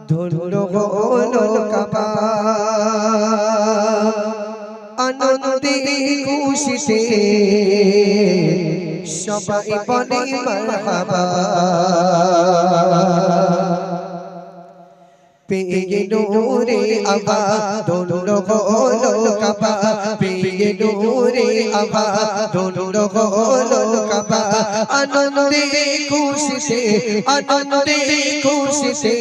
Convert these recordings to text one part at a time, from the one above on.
ধন্য হলো কাবা আনন্দে খুশিতে সবাই বলে মারহাবা পেয়ে নূরে আবা ধন্য হলো কাবা পেয়ে নূরে আবা ধন্য হলো কাবা আনন্দে খুশিতে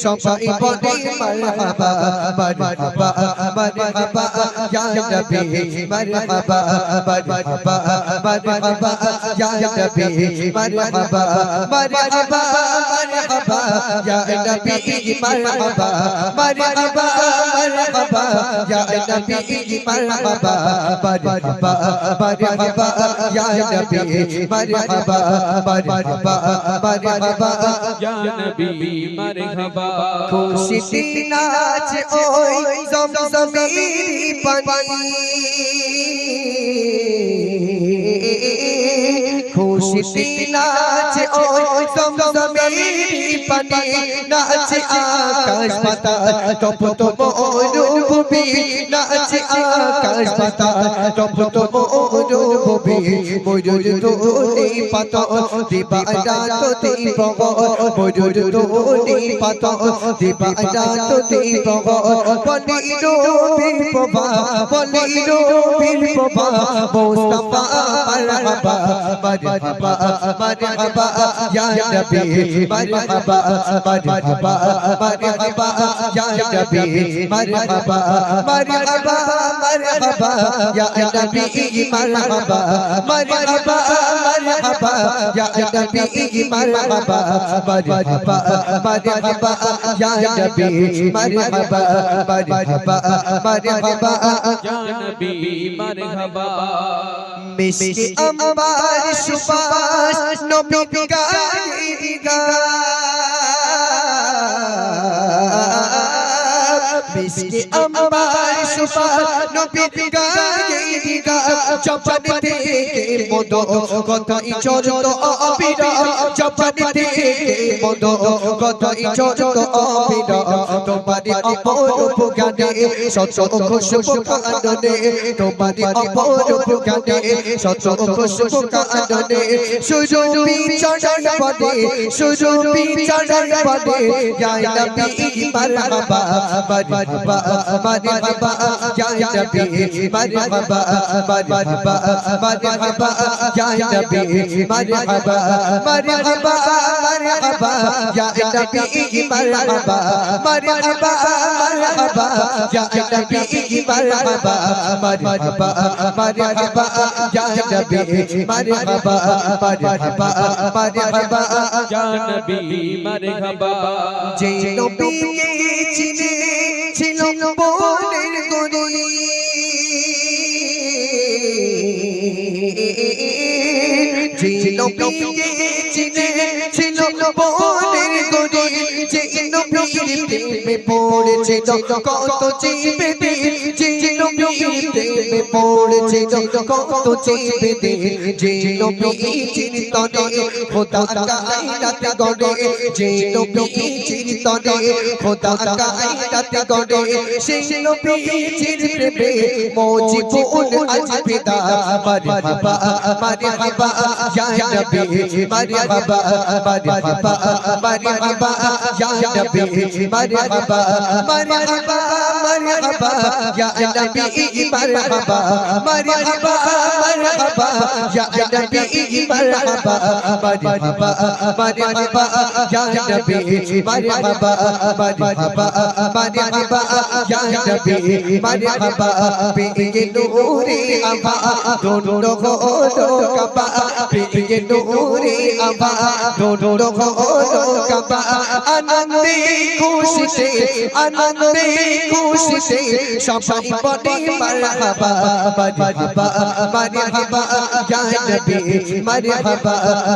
সবাই বলে মারহাবা মারহাবা মারহাবা ইয়া নবী মারহাবা মারহাবা মারহাবা ইয়া নবী মারহাবা মারহাবা মারহাবা ইয়া নবী মারহাবা মারহাবা মারহাবা ইয়া নবী মারহাবা মারহাবা মারহাবা ইয়া নবী মারহাবা মারহাবা মারহাবা ইয়া নবী মারহাবা খুশিতে নাচ ওই জমজমের পানি খুশিতে নাচ ওই জমজমের পানি নাচে আকাশ পাতাল টপ টপ অনুভূতি নাচে আকাশ পাতাল টপ টপ অনুভূতি ময়ূর তোলে পাতাল দিবা রাত দিব ময়ূর তোলে পাতাল দিবা রাত দিব বলিরো বিরবা মুস্তাফা মারহাবা মারহাবা মারহাবা ইয়া নবী মারহাবা মারহাবা মারহাবা ইয়া নবী মারহাবা মারহাবা মারহাবা ইয়া নবী মারহাবা মারহাবা মারহাবা ইয়া নবী মারহাবা মারহাবা মারহাবা ইয়া নবী মারহাবা মারহাবা মারহাবা ইয়া নবী মারহাবা মিষ্টি আম্বার সুবাস নবী গায়ে গা মিষ্টি আম্বার সুবাস নবী গায়ে গা জবান থেকে মদ কথাই চরত অবিরা জবান থেকে মদ কথাই চরত অবিরা তোমারি অপরূপ গানে শত খুশবু কাননে তোমারি অপরূপ গানে শত খুশবু কাননে সুরভি চরণ পদে সুরভি চরণ পদে ইয়া নবী মারহাবা মারহাবা মারহাবা ইয়া নবী মারহাবা মারহাবা মারহাবা ইয়া নবী মারহাবা মারহাবা মারহাবা ইয়া নবী মারহাবা মারহাবা মারহাবা ইয়া নবী মারহাবা মারহাবা মারহাবা ইয়া নবী মারহাবা মারহাবা মারহাবা ইয়া নবী মারহাবা যে নবীকে চিনে ছিল বনের গরি যে নবীকে চিনে ছিল বনের গরি যে নবীর প্রেমে পড়েছে কত চিবে যে নবীর প্রেমে পড়েছে কত চিবে যে নবী চিন্তনে খোদা কায়নাত গড়ে যে নবী চিন্তনে খোদা কায়নাত গড়ে সেই নবীর প্রেমে মজিবুল আজ পিতা মারহাবা মারহাবা ইয়া নবী মারহাবা মারহাবা মারহাবা ইয়া নবী মারহাবা মারহাবা মারহাবা ইয়া নবী মারহাবা মারহাবা মারহাবা ইয়া নবী মারহাবা মারহাবা মারহাবা ইয়া নবী মারহাবা মারহাবা মারহাবা ইয়া নবী মারহাবা পেয়ে নূরে আবা ধন্য হলো কাবা পেয়ে নূরে আবা ধন্য হলো কাবা আনন্দে খুশিতে সবাই বলে মারহাবা মারহাবা মারহাবা ইয়া নবী মারহাবা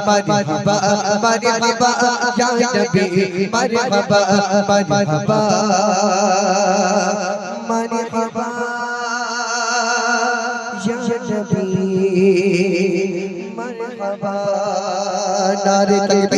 মারহাবা মারহাবা ইয়া নবী মারহাবা মারহাবা মারহাবা ইয়া নবী মারহাবা নারে তাকবীর।